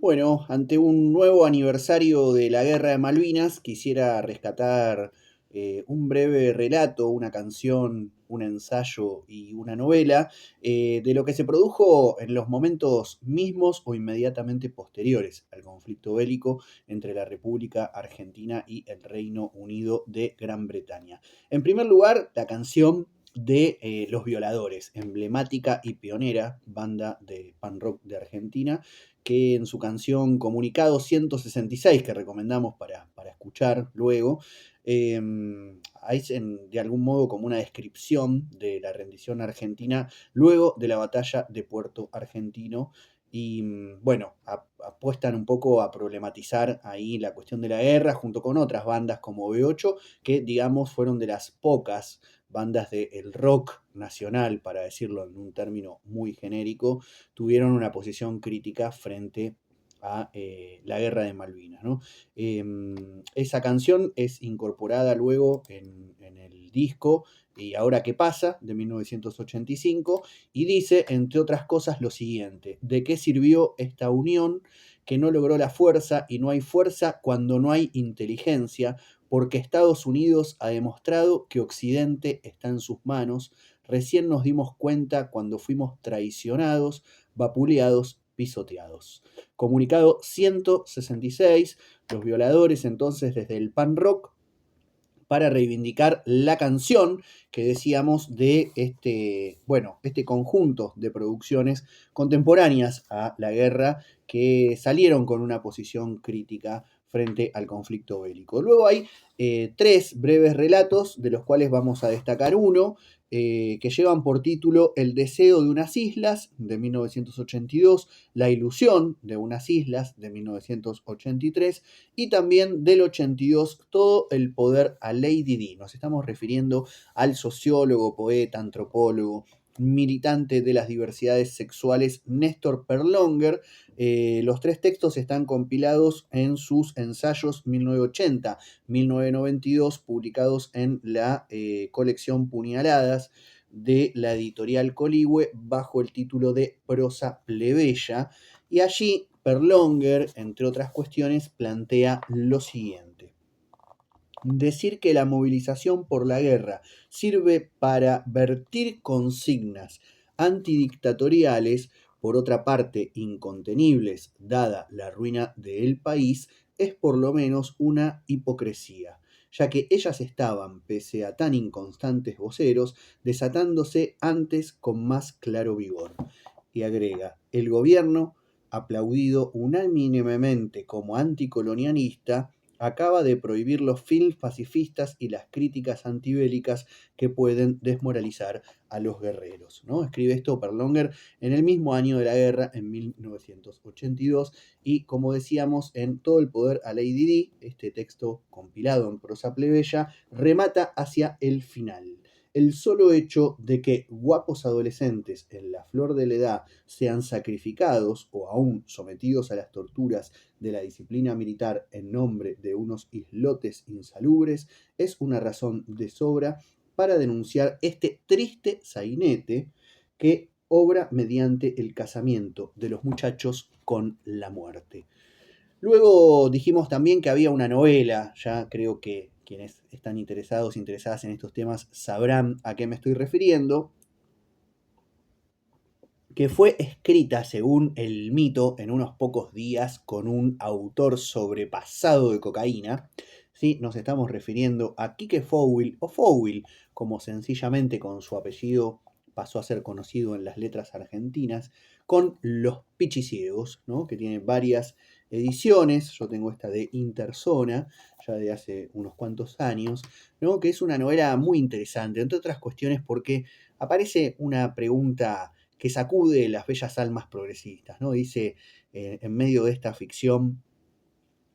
Bueno, ante un nuevo aniversario de la Guerra de Malvinas, quisiera rescatar un breve relato, una canción, un ensayo y una novela de lo que se produjo en los momentos mismos o inmediatamente posteriores al conflicto bélico entre la República Argentina y el Reino Unido de Gran Bretaña. En primer lugar, la canción de Los Violadores, emblemática y pionera banda de pan rock de Argentina, que en su canción Comunicado 166, que recomendamos para escuchar luego, eh, hay de algún modo como una descripción de la rendición argentina luego de la batalla de Puerto Argentino. Y bueno, apuestan un poco a problematizar ahí la cuestión de la guerra junto con otras bandas como B8, que digamos fueron de las pocas bandas del rock nacional, para decirlo en un término muy genérico, tuvieron una posición crítica frente a la guerra de Malvinas, ¿no? Esa canción es incorporada luego en el disco ¿Y ahora qué pasa? De 1985, y dice, entre otras cosas, lo siguiente: ¿de qué sirvió esta unión que no logró la fuerza? Y no hay fuerza cuando no hay inteligencia, porque Estados Unidos ha demostrado que Occidente está en sus manos. Recién nos dimos cuenta cuando fuimos traicionados, vapuleados, pisoteados. Comunicado 166, Los Violadores entonces desde el pan rock para reivindicar la canción que decíamos de este conjunto de producciones contemporáneas a la guerra que salieron con una posición crítica frente al conflicto bélico. Luego hay tres breves relatos, de los cuales vamos a destacar uno, que llevan por título El deseo de unas islas, de 1982, La ilusión de unas islas, de 1983, y también del 82, Todo el poder a Lady Di. Nos estamos refiriendo al sociólogo, poeta, antropólogo, militante de las diversidades sexuales Néstor Perlonger. Los tres textos están compilados en sus ensayos 1980-1992, publicados en la colección Puñaladas de la editorial Coligüe bajo el título de Prosa plebeya. Y allí Perlonger, entre otras cuestiones, plantea lo siguiente: decir que la movilización por la guerra sirve para vertir consignas antidictatoriales, por otra parte incontenibles, dada la ruina del país, es por lo menos una hipocresía, ya que ellas estaban, pese a tan inconstantes voceros, desatándose antes con más claro vigor. Y agrega: el gobierno, aplaudido unánimemente como anticolonialista, acaba de prohibir los films pacifistas y las críticas antibélicas que pueden desmoralizar a los guerreros, ¿no? Escribe esto Perlonger en el mismo año de la guerra, en 1982, y como decíamos, en Todo el poder a Lady Di, este texto compilado en prosa plebeya, remata hacia el final. El solo hecho de que guapos adolescentes en la flor de la edad sean sacrificados o aún sometidos a las torturas de la disciplina militar en nombre de unos islotes insalubres es una razón de sobra para denunciar este triste sainete que obra mediante el casamiento de los muchachos con la muerte. Luego dijimos también que había una novela, ya creo que quienes están interesados, interesadas en estos temas sabrán a qué me estoy refiriendo, que fue escrita, según el mito, en unos pocos días con un autor sobrepasado de cocaína. ¿Sí? Nos estamos refiriendo a Quique Fowil, o Fowil, como sencillamente con su apellido pasó a ser conocido en las letras argentinas, con Los Pichiciegos, ¿no? Que tiene varias ediciones. Yo tengo esta de Interzona, ya de hace unos cuantos años, ¿no? Que es una novela muy interesante, entre otras cuestiones porque aparece una pregunta que sacude las bellas almas progresistas, ¿no? Dice, en medio de esta ficción,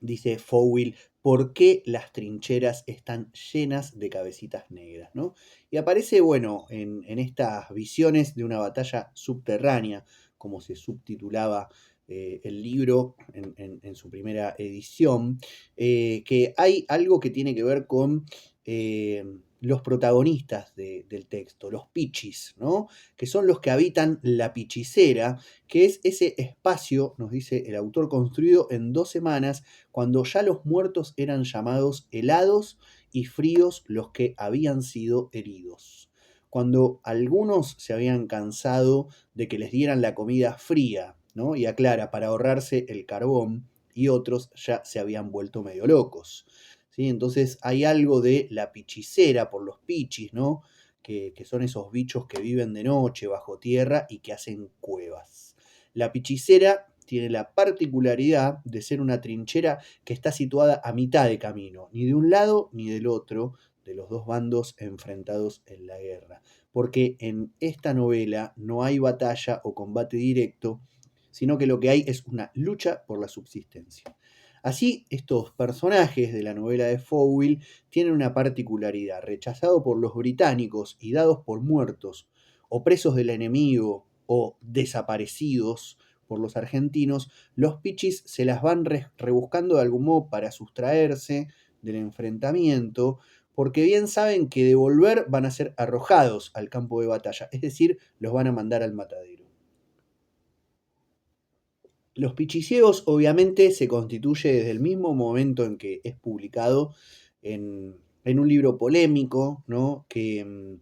dice Fowil, ¿por qué las trincheras están llenas de cabecitas negras? ¿No? Y aparece, bueno, en estas visiones de una batalla subterránea, como se subtitulaba el libro en su primera edición, que hay algo que tiene que ver con los protagonistas del texto, los pichis, ¿no? Que son los que habitan la pichicera, que es ese espacio, nos dice el autor, construido en 2 semanas, cuando ya los muertos eran llamados helados y fríos los que habían sido heridos. Cuando algunos se habían cansado de que les dieran la comida fría, ¿no? Y aclara, para ahorrarse el carbón, y otros ya se habían vuelto medio locos. ¿Sí? Entonces hay algo de la pichicera por los pichis, ¿no? Que son esos bichos que viven de noche bajo tierra y que hacen cuevas. La pichicera tiene la particularidad de ser una trinchera que está situada a mitad de camino, ni de un lado ni del otro de los dos bandos enfrentados en la guerra, porque en esta novela no hay batalla o combate directo, sino que lo que hay es una lucha por la subsistencia. Así, estos personajes de la novela de Fowell tienen una particularidad: rechazados por los británicos y dados por muertos, o presos del enemigo, o desaparecidos por los argentinos, los pichis se las van rebuscando de algún modo para sustraerse del enfrentamiento, porque bien saben que de volver van a ser arrojados al campo de batalla, es decir, los van a mandar al matadero. Los Pichiciegos obviamente se constituye desde el mismo momento en que es publicado en un libro polémico, ¿no? Que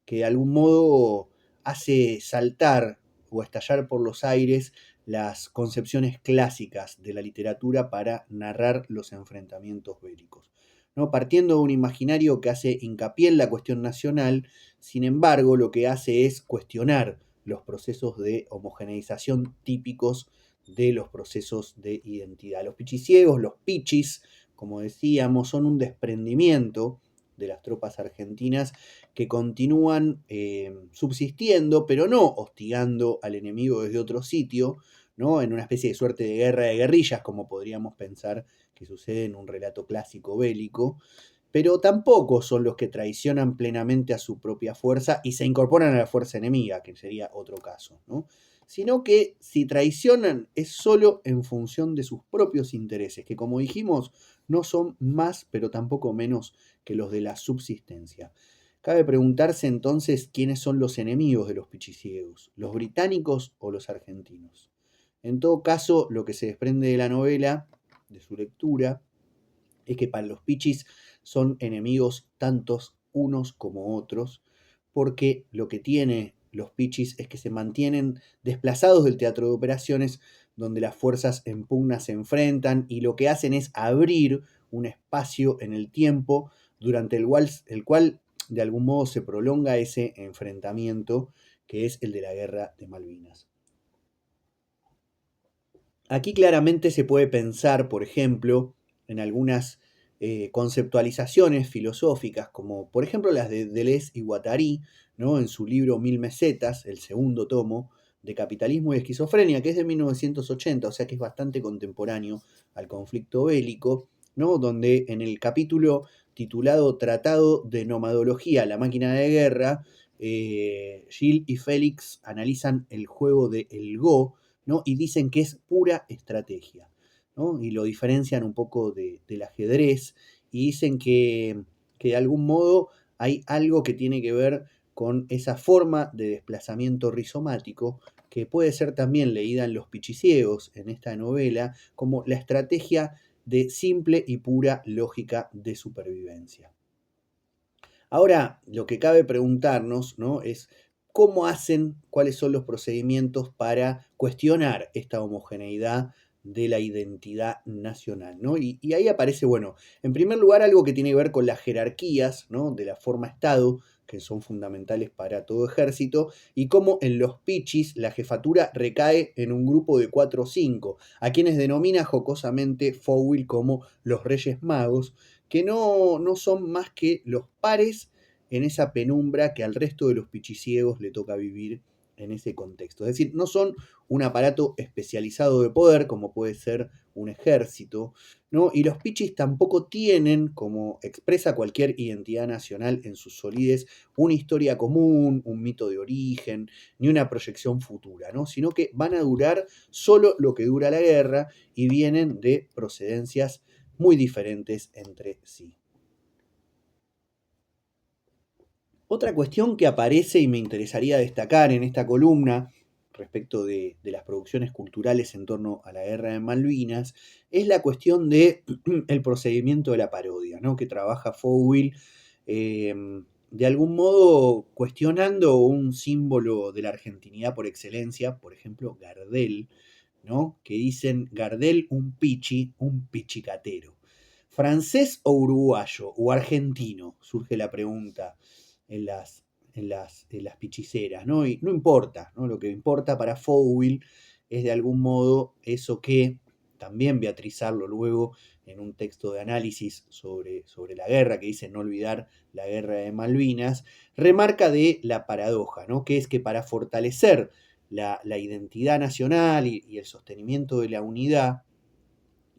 de algún modo hace saltar o estallar por los aires las concepciones clásicas de la literatura para narrar los enfrentamientos bélicos, ¿no? Partiendo de un imaginario que hace hincapié en la cuestión nacional, sin embargo, lo que hace es cuestionar los procesos de homogeneización típicos de los procesos de identidad. Los pichiciegos, los pichis, como decíamos, son un desprendimiento de las tropas argentinas que continúan subsistiendo, pero no hostigando al enemigo desde otro sitio, ¿no? En una especie de suerte de guerra de guerrillas, como podríamos pensar que sucede en un relato clásico bélico, pero tampoco son los que traicionan plenamente a su propia fuerza y se incorporan a la fuerza enemiga, que sería otro caso, ¿no? Sino que si traicionan es solo en función de sus propios intereses, que como dijimos no son más pero tampoco menos que los de la subsistencia. Cabe preguntarse entonces quiénes son los enemigos de los pichiciegos, los británicos o los argentinos. En todo caso, lo que se desprende de la novela, de su lectura, es que para los pichis son enemigos tantos unos como otros, porque lo que tiene los pichis es que se mantienen desplazados del teatro de operaciones donde las fuerzas en pugna se enfrentan y lo que hacen es abrir un espacio en el tiempo durante el cual de algún modo se prolonga ese enfrentamiento que es el de la guerra de Malvinas. Aquí claramente se puede pensar, por ejemplo, en algunas conceptualizaciones filosóficas, como por ejemplo las de Deleuze y Guattari, ¿no? En su libro Mil Mesetas, el segundo tomo de Capitalismo y Esquizofrenia, que es de 1980, o sea que es bastante contemporáneo al conflicto bélico, ¿no? Donde en el capítulo titulado Tratado de Nomadología, la máquina de guerra, Gilles y Félix analizan el juego de el Go, ¿no? Y dicen que es pura estrategia, ¿no? Y lo diferencian un poco del ajedrez y dicen que de algún modo hay algo que tiene que ver con esa forma de desplazamiento rizomático que puede ser también leída en Los Pichiciegos, en esta novela, como la estrategia de simple y pura lógica de supervivencia. Ahora, lo que cabe preguntarnos, ¿no? Es cómo hacen, cuáles son los procedimientos para cuestionar esta homogeneidad de la identidad nacional, ¿no? Y ahí aparece, bueno, en primer lugar algo que tiene que ver con las jerarquías, ¿no? De la forma Estado, que son fundamentales para todo ejército, y cómo en los pichis la jefatura recae en un grupo de 4 o 5, a quienes denomina jocosamente Fowell como los Reyes Magos, que no son más que los pares en esa penumbra que al resto de los pichiciegos le toca vivir en ese contexto. Es decir, no son un aparato especializado de poder como puede ser un ejército, ¿no? Y los pichis tampoco tienen, como expresa cualquier identidad nacional en sus solidez, una historia común, un mito de origen, ni una proyección futura, ¿no? Sino que van a durar solo lo que dura la guerra y vienen de procedencias muy diferentes entre sí. Otra cuestión que aparece y me interesaría destacar en esta columna respecto de las producciones culturales en torno a la guerra de Malvinas es la cuestión de el procedimiento de la parodia, ¿no? Que trabaja Fowell de algún modo cuestionando un símbolo de la argentinidad por excelencia, por ejemplo, Gardel, ¿no? Que dicen Gardel un pichicatero. ¿Francés o uruguayo o argentino? Surge la pregunta en las pichiceras, ¿no? Y no importa, ¿no? Lo que importa para Fowell es de algún modo eso que también Beatriz Arlo luego en un texto de análisis sobre la guerra, que dice no olvidar la guerra de Malvinas, remarca de la paradoja, ¿no? Que es que para fortalecer la identidad nacional y el sostenimiento de la unidad,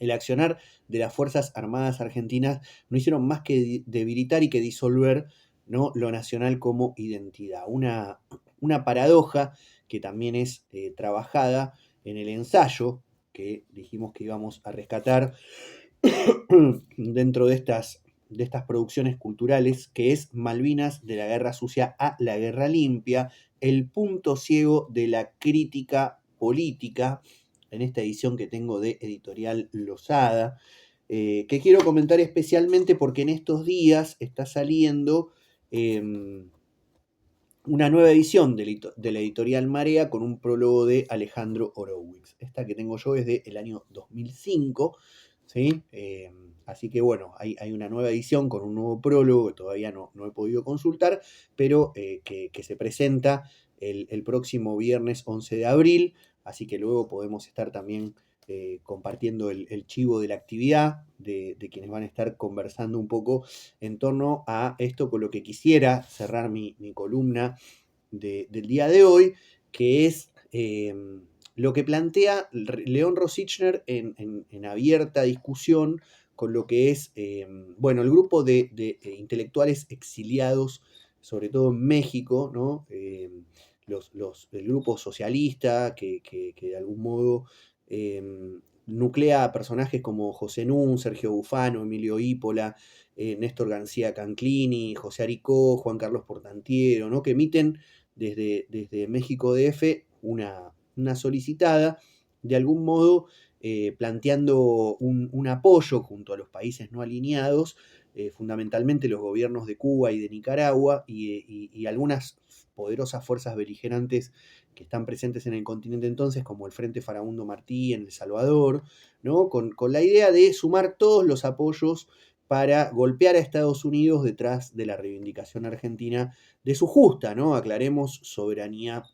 el accionar de las Fuerzas Armadas Argentinas no hicieron más que debilitar y que disolver, ¿no? Lo nacional como identidad. Una paradoja que también es trabajada en el ensayo que dijimos que íbamos a rescatar dentro de estas producciones culturales, que es Malvinas de la Guerra Sucia a la Guerra Limpia, el punto ciego de la crítica política, en esta edición que tengo de Editorial Losada, que quiero comentar especialmente porque en estos días está saliendo una nueva edición de la editorial Marea con un prólogo de Alejandro Horowitz. Esta que tengo yo es del año 2005, ¿sí? Así que bueno, hay una nueva edición con un nuevo prólogo que todavía no he podido consultar, pero que se presenta el próximo viernes 11 de abril, así que luego podemos estar también compartiendo el chivo de la actividad, de quienes van a estar conversando un poco en torno a esto con lo que quisiera cerrar mi columna del día de hoy, que es lo que plantea León Rosichner en abierta discusión con lo que es, bueno, el grupo de intelectuales exiliados, sobre todo en México, ¿no? El grupo socialista que de algún modo nuclea a personajes como José Nun, Sergio Bufano, Emilio Ípola, Néstor García Canclini, José Aricó, Juan Carlos Portantiero, ¿no? Que emiten desde México DF una solicitada, de algún modo planteando un apoyo junto a los países no alineados, fundamentalmente los gobiernos de Cuba y de Nicaragua y algunas poderosas fuerzas beligerantes que están presentes en el continente entonces, como el Frente Farabundo Martí en El Salvador, ¿no? Con la idea de sumar todos los apoyos para golpear a Estados Unidos detrás de la reivindicación argentina de su justa, ¿no? Aclaremos, soberanía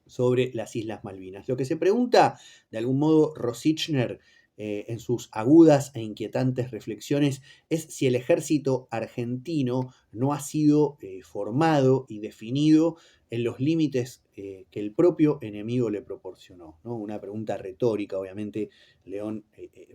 sobre las Islas Malvinas. Lo que se pregunta, de algún modo, Rosichner en sus agudas e inquietantes reflexiones es si el ejército argentino no ha sido formado y definido en los límites que el propio enemigo le proporcionó, ¿no? Una pregunta retórica, obviamente León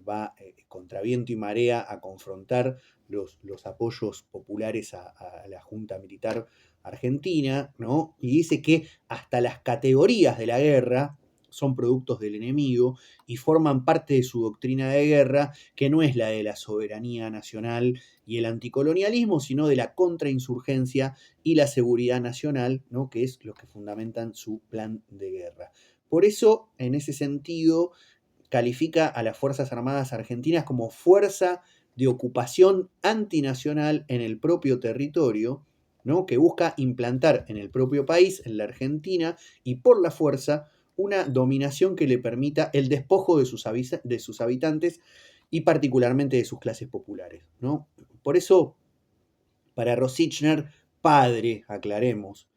va contra viento y marea a confrontar los apoyos populares a la Junta Militar Argentina, ¿no? Y dice que hasta las categorías de la guerra son productos del enemigo y forman parte de su doctrina de guerra, que no es la de la soberanía nacional y el anticolonialismo, sino de la contrainsurgencia y la seguridad nacional, ¿no? Que es lo que fundamentan su plan de guerra. Por eso, en ese sentido, califica a las Fuerzas Armadas Argentinas como fuerza de ocupación antinacional en el propio territorio, ¿no? Que busca implantar en el propio país, en la Argentina, y por la fuerza, una dominación que le permita el despojo de sus habitantes y particularmente de sus clases populares, ¿no? Por eso, para Rosichner, padre, aclaremos,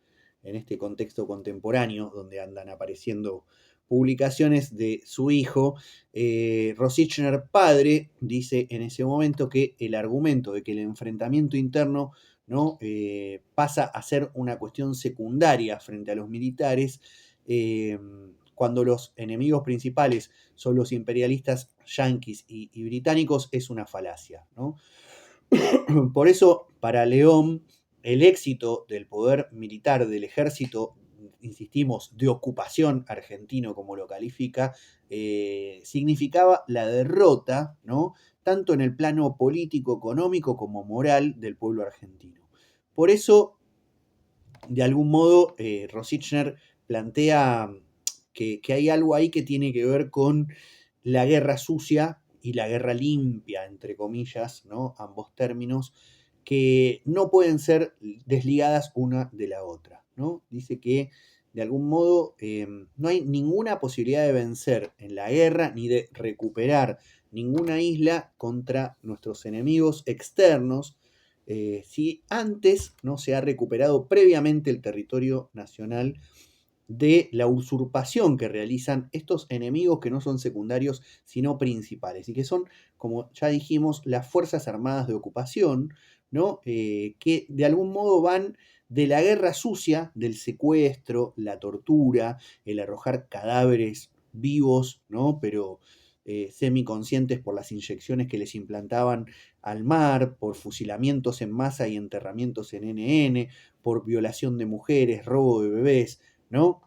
en este contexto contemporáneo donde andan apareciendo publicaciones de su hijo, Rosichner padre dice en ese momento que el argumento de que el enfrentamiento interno, ¿no? Pasa a ser una cuestión secundaria frente a los militares, cuando los enemigos principales son los imperialistas yanquis y británicos, es una falacia, ¿no? Por eso, para León, el éxito del poder militar del ejército, insistimos, de ocupación argentino, como lo califica, significaba la derrota, ¿no? Tanto en el plano político, económico como moral del pueblo argentino. Por eso, de algún modo Rosichner plantea que hay algo ahí que tiene que ver con la guerra sucia y la guerra limpia, entre comillas, ¿no? Ambos términos, que no pueden ser desligadas una de la otra, ¿no? Dice que de algún modo no hay ninguna posibilidad de vencer en la guerra ni de recuperar ninguna isla contra nuestros enemigos externos si antes no se ha recuperado previamente el territorio nacional de la usurpación que realizan estos enemigos que no son secundarios sino principales y que son, como ya dijimos, las Fuerzas Armadas de Ocupación, ¿no? Que de algún modo van de la guerra sucia, del secuestro, la tortura, el arrojar cadáveres vivos, ¿no? Pero semiconscientes por las inyecciones que les implantaban al mar, por fusilamientos en masa y enterramientos en NN, por violación de mujeres, robo de bebés, ¿no?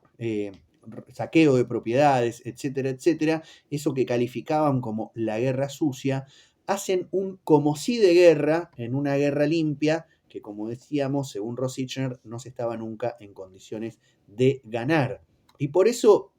Saqueo de propiedades, etcétera, etcétera, eso que calificaban como la guerra sucia, hacen un como si de guerra en una guerra limpia que, como decíamos, según Rosichner, no se estaba nunca en condiciones de ganar. Y por eso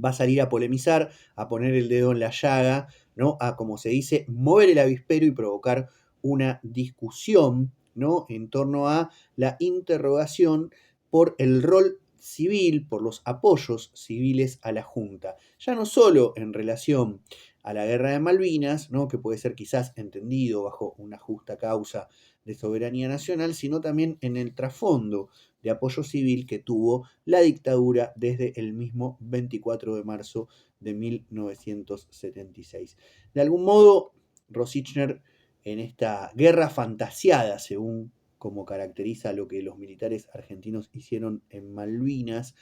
va a salir a polemizar, a poner el dedo en la llaga, ¿no? A, como se dice, mover el avispero y provocar una discusión, ¿no? En torno a la interrogación por el rol civil, por los apoyos civiles a la Junta. Ya no solo en relación a la guerra de Malvinas, ¿no? Que puede ser quizás entendido bajo una justa causa de soberanía nacional, sino también en el trasfondo de apoyo civil que tuvo la dictadura desde el mismo 24 de marzo de 1976. De algún modo, Rosichner, en esta guerra fantasiada, según como caracteriza lo que los militares argentinos hicieron en Malvinas,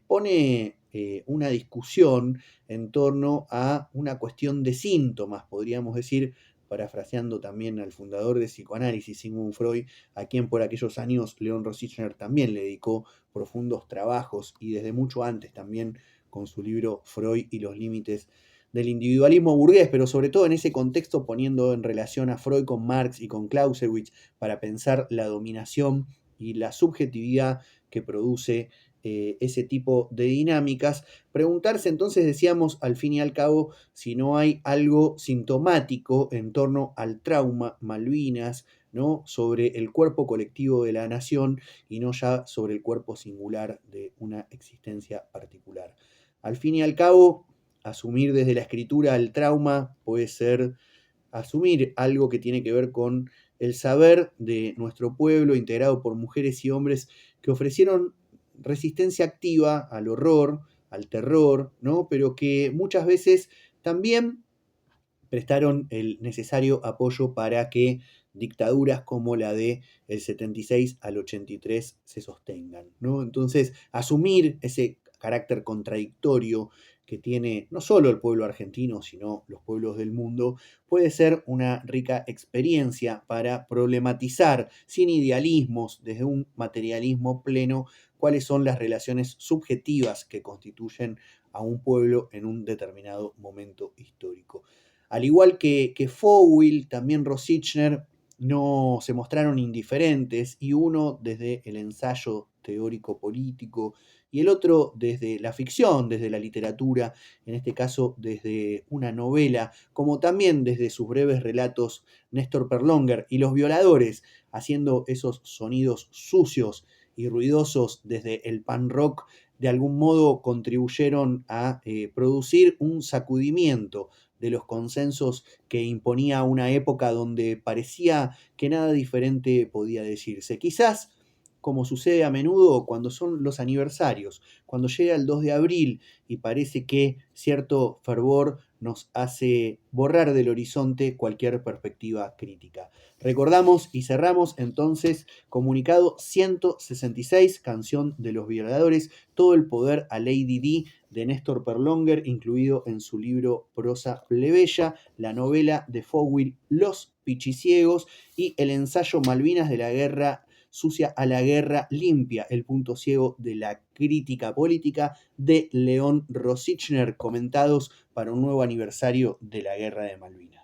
pone una discusión en torno a una cuestión de síntomas, podríamos decir, parafraseando también al fundador de psicoanálisis, Sigmund Freud, a quien por aquellos años León Rosichner también le dedicó profundos trabajos y desde mucho antes también con su libro Freud y los límites del individualismo burgués, pero sobre todo en ese contexto poniendo en relación a Freud con Marx y con Clausewitz para pensar la dominación y la subjetividad que produce ese tipo de dinámicas. Preguntarse entonces, decíamos, al fin y al cabo, si no hay algo sintomático en torno al trauma Malvinas, ¿no? Sobre el cuerpo colectivo de la nación y no ya sobre el cuerpo singular de una existencia particular. Al fin y al cabo, asumir desde la escritura el trauma puede ser asumir algo que tiene que ver con el saber de nuestro pueblo integrado por mujeres y hombres que ofrecieron resistencia activa al horror, al terror, ¿no? Pero que muchas veces también prestaron el necesario apoyo para que dictaduras como la de el 76 al 83 se sostengan, ¿no? Entonces, asumir ese carácter contradictorio que tiene no solo el pueblo argentino, sino los pueblos del mundo, puede ser una rica experiencia para problematizar sin idealismos, desde un materialismo pleno, cuáles son las relaciones subjetivas que constituyen a un pueblo en un determinado momento histórico. Al igual que Fowell, también Rosichner no se mostraron indiferentes, y uno desde el ensayo teórico político y el otro desde la ficción, desde la literatura, en este caso desde una novela, como también desde sus breves relatos Néstor Perlonger y Los Violadores, haciendo esos sonidos sucios y ruidosos desde el pan rock, de algún modo contribuyeron a producir un sacudimiento de los consensos que imponía una época donde parecía que nada diferente podía decirse. Quizás, como sucede a menudo cuando son los aniversarios, cuando llega el 2 de abril y parece que cierto fervor nos hace borrar del horizonte cualquier perspectiva crítica. Recordamos y cerramos entonces comunicado 166, canción de los violadores, todo el poder a Lady D de Néstor Perlonger, incluido en su libro Prosa Plebeya, la novela de Fowell Los Pichiciegos y el ensayo Malvinas de la guerra sucia a la guerra limpia, el punto ciego de la crítica política de León Rosichner, comentados para un nuevo aniversario de la guerra de Malvinas.